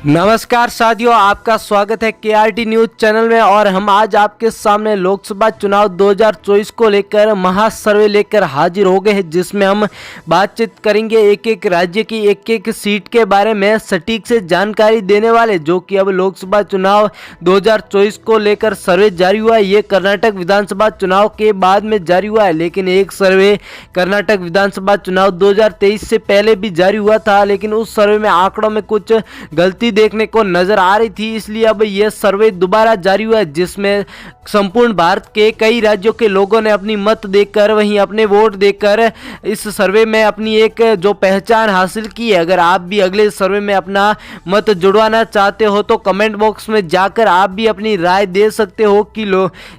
नमस्कार साथियों, आपका स्वागत है केआरटी न्यूज चैनल में। और हम आज आपके सामने लोकसभा चुनाव 2024 को लेकर महासर्वे लेकर हाजिर हो गए हैं, जिसमें हम बातचीत करेंगे एक एक राज्य की एक एक सीट के बारे में सटीक से जानकारी देने वाले, जो कि अब लोकसभा चुनाव 2024 को लेकर सर्वे जारी हुआ है। ये कर्नाटक विधानसभा चुनाव के बाद में जारी हुआ है, लेकिन एक सर्वे कर्नाटक विधानसभा चुनाव 2023 से पहले भी जारी हुआ था, लेकिन उस सर्वे में आंकड़ों में कुछ गलती देखने को नजर आ रही थी। इसलिए अब यह सर्वे दोबारा जारी हुआ है, जिसमें संपूर्ण भारत के कई राज्यों के लोगों ने अपनी मत देकर, वहीं अपने वोट देकर इस सर्वे में अपनी एक जो पहचान हासिल की है। अगर आप भी अगले सर्वे में अपना मत जुड़वाना चाहते हो तो कमेंट बॉक्स में जाकर आप भी अपनी राय दे सकते हो कि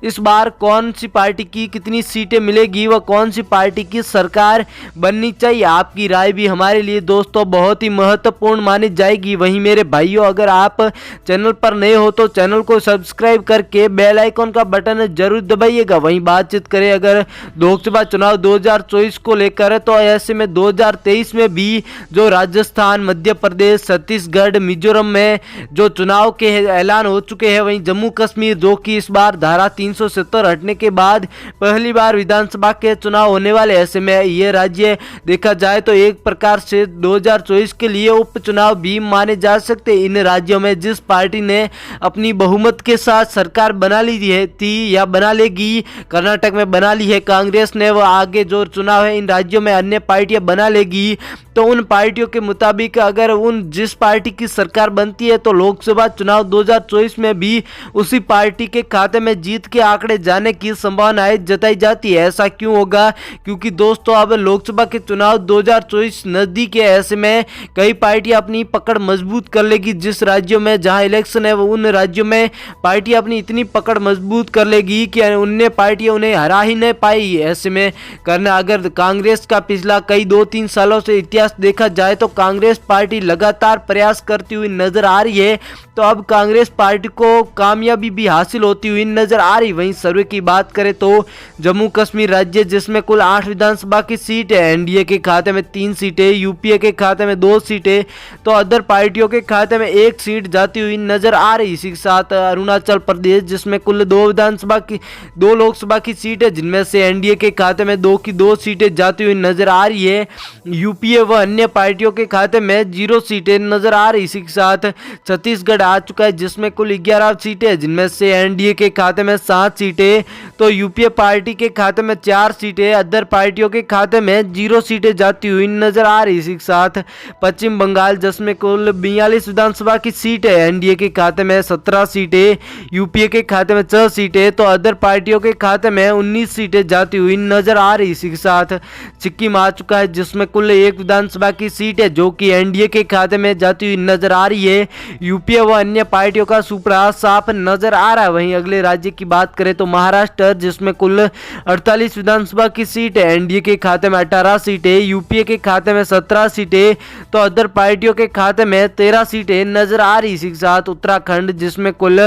इस बार कौन सी पार्टी की कितनी सीटें मिलेगी व कौन सी पार्टी की सरकार बननी चाहिए। आपकी राय भी हमारे लिए दोस्तों बहुत ही महत्वपूर्ण मानी जाएगी। वहीं मेरे भाइयों, अगर आप चैनल पर नए हो तो चैनल को सब्सक्राइब करके बेल आइकॉन का बटन जरूर दबाइएगा। वहीं बातचीत करें अगर लोकसभा चुनाव 2024 को लेकर, तो ऐसे में 2023 में भी जो राजस्थान, मध्य प्रदेश, छत्तीसगढ़, मिजोरम में जो चुनाव के ऐलान हो चुके हैं, वहीं जम्मू कश्मीर जो कि इस बार धारा 370 हटने के बाद पहली बार विधानसभा के चुनाव होने वाले, ऐसे में ये राज्य देखा जाए तो एक प्रकार से 2024 के लिए उपचुनाव भी माने जा सकते। इन राज्यों में जिस पार्टी ने अपनी बहुमत के साथ सरकार बना ली थी या बना लेगी, कर्नाटक में बना ली है कांग्रेस ने, वह आगे जो चुनाव है इन राज्यों में अन्य पार्टियां बना लेगी, तो उन पार्टियों के मुताबिक अगर उन जिस पार्टी की सरकार बनती है तो लोकसभा चुनाव 2024 में भी उसी पार्टी के खाते में जीत के आंकड़े जाने की संभावनाएं जताई जाती है। ऐसा क्यों होगा? क्योंकि दोस्तों अब लोकसभा के चुनाव 2024 नजदीक है, ऐसे में कई पार्टियां अपनी पकड़ मजबूत कर लेगी। जिस राज्यों में जहां इलेक्शन है उन राज्यों में पार्टी अपनी इतनी पकड़ मजबूत कर लेगी कि उन्हें पार्टियां उन्हें हरा ही नहीं पाई। ऐसे में करना अगर कांग्रेस का पिछला कई 2-3 सालों से इतिहास देखा जाए तो कांग्रेस पार्टी लगातार प्रयास करती हुई नजर आ रही है, तो अब कांग्रेस पार्टी को कामयाबी भी हासिल होती हुई नजर आ रही। वहीं सर्वे की बात करें तो जम्मू कश्मीर राज्य, जिसमें कुल 8 विधानसभा की सीट है, एनडीए के खाते में 3 सीटें, यूपीए के खाते में 2 सीटें, तो अदर पार्टियों के खाते में 1 सीट जाती हुई नजर आ रही। इसी के साथ अरुणाचल प्रदेश, जिसमें कुल 2 लोकसभा की सीट है, जिनमें से एनडीए के खाते में 2 की 2 सीटें जाती हुई नजर आ रही है। यूपीए व अन्य पार्टियों के खाते में 0 सीटें नजर आ रही। इसी के साथ छत्तीसगढ़ आ चुका है, जिसमें कुल 11 सीटें, जिनमें से एनडीए के खाते में 7 सीटें, तो यूपीए पार्टी के खाते में 4 सीटें, अदर पार्टियों के खाते में 0 सीटें जाती हुई नजर आ रही। इसी के साथ पश्चिम बंगाल, जिसमें कुल 42 विधानसभा की सीट है, एनडीए के खाते में 17 सीटें, यूपीए के खाते में 6 सीटें, तो अदर पार्टियों के खाते में 19 सीटें जाती हुई नजर आ रही। इसी के साथ सिक्किम आ चुका है, जिसमें कुल 1 विधानसभा की सीट है, जो कि एनडीए के खाते में जाती हुई नजर आ रही है। यूपीए व अन्य पार्टियों का सुपड़ा साफ नजर आ रहा है। वहीं अगले राज्य की बात करें तो महाराष्ट्र, जिसमें कुल 48 विधानसभा की सीट है, एनडीए के खाते में 18 सीटें, यूपीए के खाते में 17 सीटें, तो अदर पार्टियों के खाते में 13 सीटें नजर आ रही। इसी के साथ उत्तराखंड, जिसमें कुल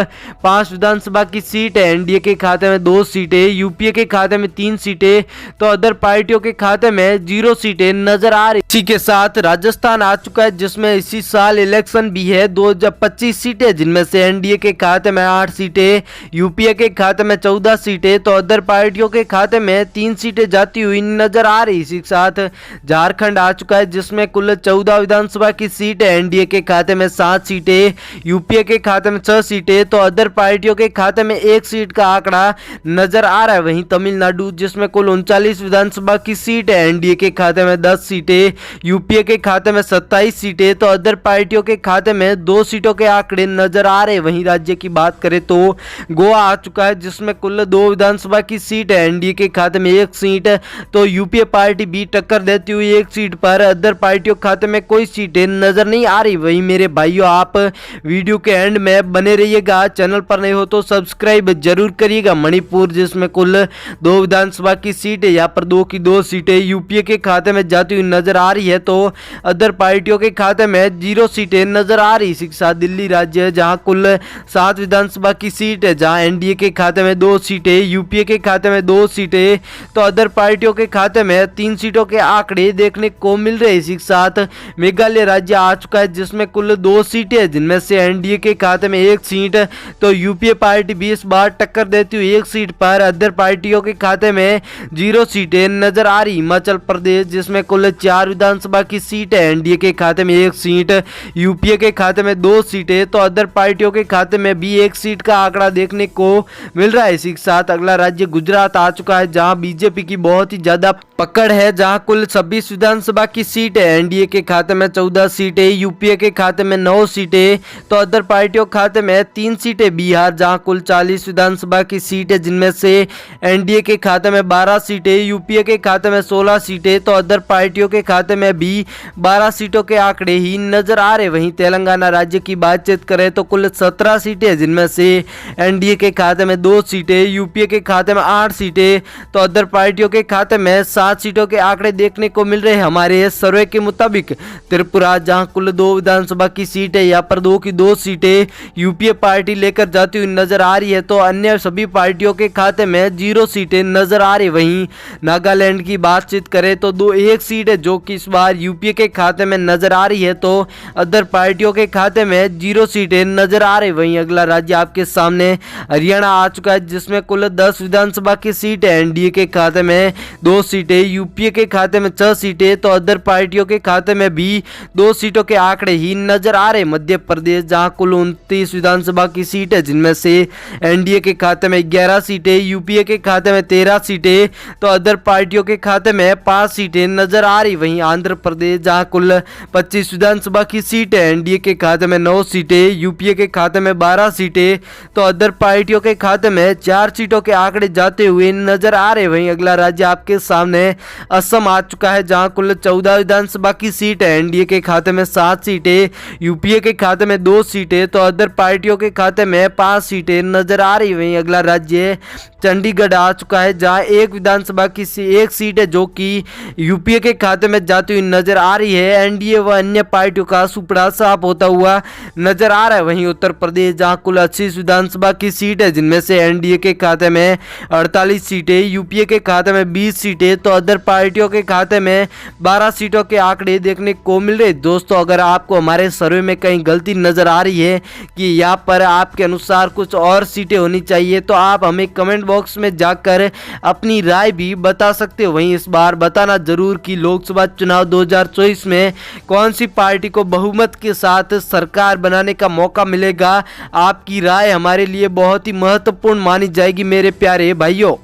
5 विधानसभा की सीट है, एनडीए के खाते में 2 सीटें, यूपीए के खाते में 3 सीटें, तो अदर पार्टियों के खाते में 0 सीटें नजर आ रही। इसी के साथ राजस्थान आ चुका है, जिसमें इसी साल इलेक्शन भी है, 2025 सीटें, जिनमें से एनडीए के खाते में 8 सीटें, यूपीए के खाते में 14 सीटें, तो अदर पार्टियों के खाते में 3 सीटें जाती हुई नजर आ रही। इसी के साथ झारखंड आ चुका है, जिसमें कुल 14 विधानसभा की सीट है, एनडीए के खाते में 7 सीटें, यूपीए के खाते में 6 सीटें, तो अदर पार्टियों के खाते में 1 सीट का आंकड़ा नजर आ रहा है। वहीं तमिलनाडु, जिसमें कुल 39 विधानसभा की सीट है, एनडीए के खाते में 10 सीटें, यूपीए के खाते में 27 सीटें, तो अदर पार्टियों के खाते में 2 सीटों के आंकड़े नजर आ रहे। वहीं राज्य की बात करें तो गोवा आ चुका है, जिसमें कुल 2 विधानसभा की सीट है, एनडीए के खाते में 1 सीट, तो यूपीए पार्टी भी टक्कर देती हुई 1 सीट पर, अदर पार्टियों के खाते में कोई सीटें नजर नहीं आ रही। वहीं मेरे भाइयों, आप वीडियो के एंड में बने रहिएगा, चैनल पर नहीं हो तो सब्सक्राइब जरूर करिएगा। मणिपुर, जिसमें कुल 2 विधानसभा की सीट है, यहाँ पर 2 की 2 सीटें यूपीए के खाते में जाती हुई नजर आ रही है, तो अदर पार्टियों के खाते में 0 सीटें नजर आ रही। इसी के साथ दिल्ली राज्य है जहां कुल 7 विधानसभा की सीट है, जहां एनडीए के खाते में 2 सीटें, यूपीए के खाते में 2 सीटें तो अदर पार्टियों के खाते में 3 सीटों के आंकड़े देखने को मिल रहे। इसी के साथ मेघालय राज्य आ चुका है जिसमें कुल 2 सीटें हैं, जिनमें से एनडीए के खाते में 1 सीट तो यूपीए पार्टी भी इस बार टक्कर देती हुई 1 सीट पर, अदर पार्टियों के खाते में 0 सीटें नजर आ रही। हिमाचल प्रदेश जिसमें कुल 4 विधानसभा की सीट है, एनडीए के खाते में 1 सीट, यूपीए के खाते में 2 सीटें तो अदर पार्टियों के खाते में भी 1 सीट का आंकड़ा देखने को मिल रहा है। इसी के साथ अगला राज्य गुजरात आ चुका है जहां बीजेपी की बहुत ही ज्यादा पकड़ है, जहां कुल 26 विधानसभा की सीट है, एनडीए के खाते में 14 सीटें, यूपीए के खाते में 9 सीटें तो अदर पार्टियों के खाते में 3 सीटें। बिहार जहां कुल 40 विधानसभा की सीट है, जिनमें से एनडीए के खाते में 12 सीटें, यूपीए के खाते में 16 सीटें तो अदर पार्टियों के खाते में भी 12 सीटों के आंकड़े ही नजर आ रहे। वहीं तेलंगाना राज्य की बातचीत करें तो कुल 17 सीटें, जिनमें से एनडीए के खाते में 2 सीटें, यूपीए के खाते में 8 सीटें तो अदर पार्टियों के खाते में 7 सीटों के आंकड़े देखने को मिल रहे हैं। हमारे सर्वे के मुताबिक त्रिपुरा जहां कुल 2 विधानसभा की सीट है, यहाँ पर 2 की 2 सीटें यूपीए पार्टी लेकर जाती हुई नजर आ रही है तो अन्य सभी पार्टियों के खाते में 0 सीटें नजर आ रही। वहीं नागालैंड की बातचीत करें तो 1 सीट है जो कि इस बार यूपीए के खाते में नजर आ रही है तो अदर पार्टियों के खाते में 0 सीटें नजर आ रही। वहीं अगला राज्य आपके सामने हरियाणा आ चुका है जिसमें कुल 10 विधानसभा की सीट है, एनडीए के खाते में 2 सीटें, यूपीए के खाते में 6 सीटें तो अदर पार्टियों के खाते में भी 2 सीटों के आंकड़े ही नजर आ रहे। मध्य प्रदेश जहां कुल 29 विधानसभा की सीट है, जिनमें से एनडीए के खाते में 11 सीटें, यूपीए के खाते में 13 सीटें तो अदर पार्टियों के खाते में 5 सीटें नजर आ रही। वहीं आंध्र प्रदेश जहां कुल 25 विधानसभा की सीट है, एनडीए के खाते में 9 सीटें, यूपीए के खाते में 12 सीटें तो अदर पार्टियों के खाते में 4 सीटों के आंकड़े जाते हुए नजर आ रहे। वहीं अगला राज्य आपके सामने असम आ चुका है जहां कुल 14 विधानसभा की सीट है, एनडीए के खाते में 7 सीटें, यूपीए के खाते में 2 सीटें तो अदर पार्टियों के खाते में 5 सीटें नजर आ रही। वहीं अगला राज्य चंडीगढ़ आ चुका है जहां 1 विधानसभा की 1 सीट है जो कि यूपीए के खाते में जाती हुई नजर आ रही है। एनडीए व अन्य पार्टियों का सुपड़ा साफ होता हुआ नजर आ रहा है। वहीं उत्तर प्रदेश जहां कुल 80 विधानसभा की सीट है, जिनमें से एनडीए के खाते में 48 सीटें, यूपीए के खाते में 20 सीटें तो अदर पार्टियों के खाते में 12 सीटों के आंकड़े देखने को मिल रहे। दोस्तों अगर आपको हमारे सर्वे में कहीं गलती नजर आ रही है कि यहाँ पर आपके अनुसार कुछ और सीटें होनी चाहिए तो आप हमें कमेंट बॉक्स में जाकर अपनी राय भी बता सकते हो। वहीं इस बार बताना जरूर कि लोकसभा चुनाव 2024 में कौन सी पार्टी को बहुमत के साथ सरकार बनाने का मौका मिलेगा। आपकी राय हमारे लिए बहुत ही महत्वपूर्ण मानी जाएगी मेरे प्यारे भाइयों।